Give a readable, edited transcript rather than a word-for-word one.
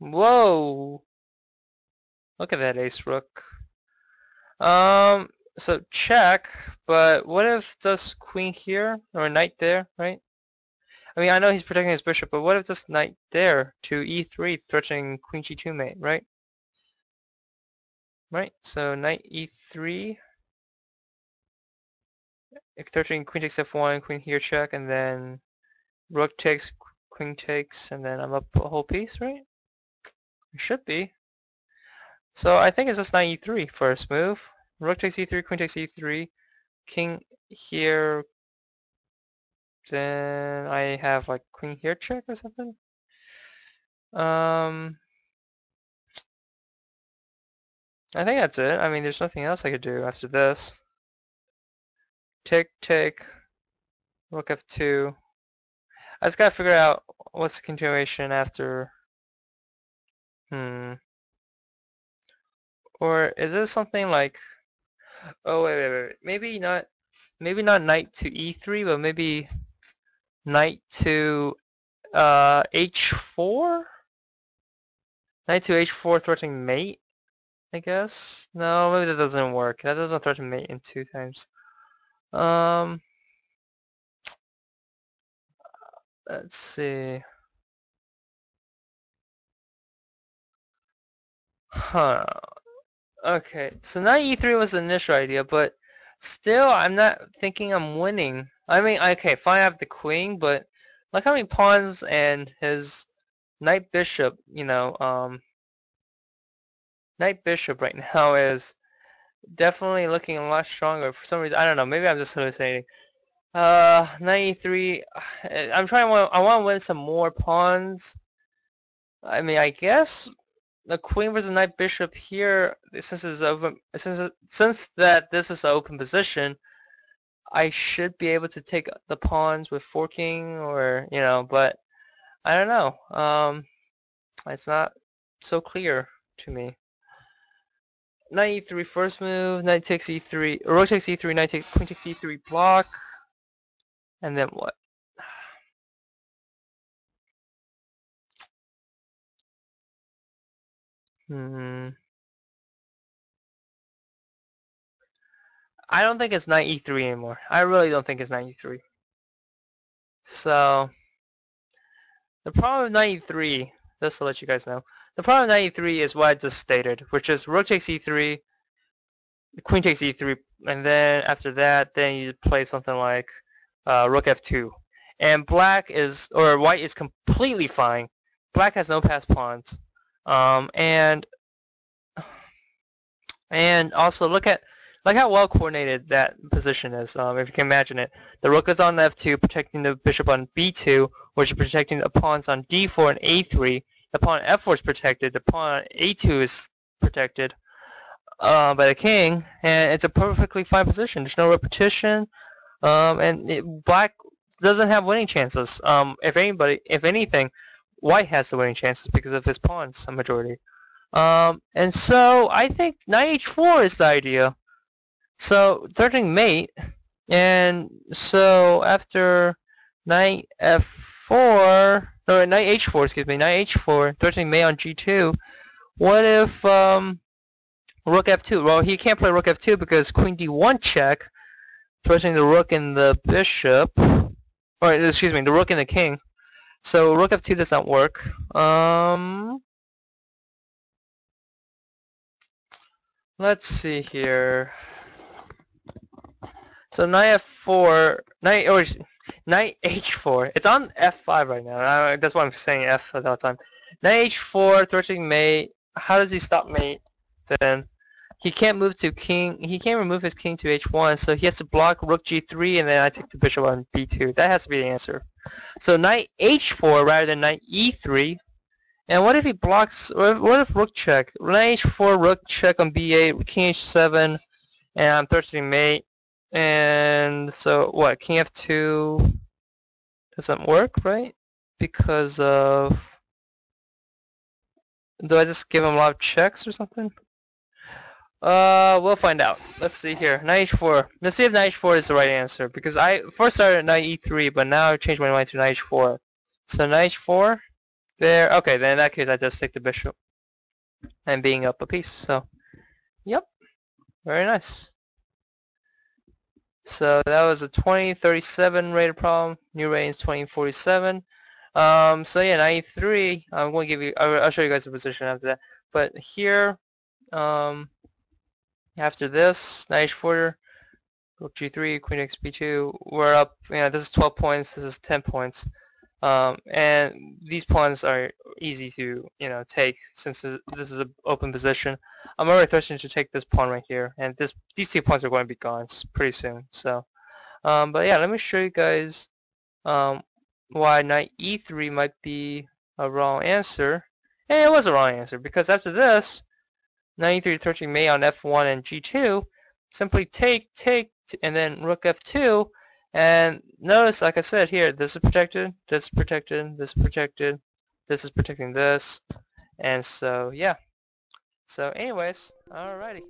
Whoa! Look at that ace rook. So check, but what if does queen here or knight there, right? I mean, I know he's protecting his bishop, but what if this knight there to e3, threatening queen g2 mate, right? Right. So knight e3, threatening queen takes f1, queen here check, and then rook takes, queen takes, and then I'm up a whole piece, right? It should be. So I think it's just knight e3 first move. Rook takes e3, queen takes e3, king here. Then I have like queen here check or something. I think that's it. I mean, there's nothing else I could do after this. Take, rook f2. I just gotta figure out what's the continuation after. Or is this something like? Oh wait. Maybe not knight to e3, but maybe knight to h4. Knight to h4 threatening mate. I guess. No, maybe that doesn't work. That doesn't threaten mate in 2 times. Let's see. Huh. Okay, so knight e3 was the initial idea, but still, I'm not thinking I'm winning. I mean, okay, fine, I have the queen, but look how many pawns and his knight bishop, knight bishop right now is definitely looking a lot stronger for some reason. I don't know, maybe I'm just hallucinating. Knight e3, I want to win some more pawns. I mean, I guess the queen versus knight bishop here, since this is open, since that this is an open position, I should be able to take the pawns with forking, or but I don't know. It's not so clear to me. Knight e3 first move, knight takes e3, rook takes e3, queen takes e3 block, and then what? I don't think it's knight e3 anymore. I really don't think it's knight e3. So the problem with knight e3, just to let you guys know, the problem with knight e3 is what I just stated, which is rook takes e3, queen takes e3, and then after that, then you play something like rook f2. And white is completely fine. Black has no passed pawns. And also look how well coordinated that position is. If you can imagine it, the rook is on f2, protecting the bishop on b2, which is protecting the pawns on d4 and a3. The pawn on f4 is protected. The pawn on a2 is protected by the king, and it's a perfectly fine position. There's no repetition, and black doesn't have winning chances. If anything, white has the winning chances because of his pawns, a majority. And so I think knight h4 is the idea. So threatening mate, and so after knight f4, or knight h4, excuse me, knight h4, threatening mate on g2. What if rook f2? Well, he can't play rook f2 because queen d1 check, threatening the rook and the bishop, or excuse me, the rook and the king. So rook f2 does not work. Let's see here. So knight f4, knight h4. It's on f5 right now. That's why I'm saying f at that time. Knight h4, threatening mate. How does he stop mate? Then he can't move to king. He can't remove his king to h1, so he has to block rook g3, and then I take the bishop on b2. That has to be the answer. So knight h4 rather than knight e3. And what if he blocks? What if rook check? Knight h4, rook check on b8, king h7, and I'm threatening mate. And so what? King f2 doesn't work, right? Because of... Do I just give him a lot of checks or something? We'll find out. Let's see here. Knight h4. Let's see if knight h4 is the right answer. Because I first started at knight e3, but now I've changed my mind to knight h4. So knight h4. There. Okay, then in that case, I just take the bishop and being up a piece. So, yep, very nice. So that was a 2037 rated problem. New range 2047. So yeah, 93. I'm going to give you. I'll show you guys the position after that. But here, after this, knight h4, rook g3, queen x b2. We're up. This is 12 points. This is 10 points. And these pawns are easy to take since this is an open position. I'm already threatening to take this pawn right here, and these 2 pawns are going to be gone pretty soon. So, but yeah, let me show you guys why knight e3 might be a wrong answer. And it was a wrong answer because after this, knight e3 threatening may on f1 and g2. Simply take, and then rook f2. And notice, like I said here, this is protected, this is protected, this is protected, this is protecting this. And so, yeah. So anyways, alrighty.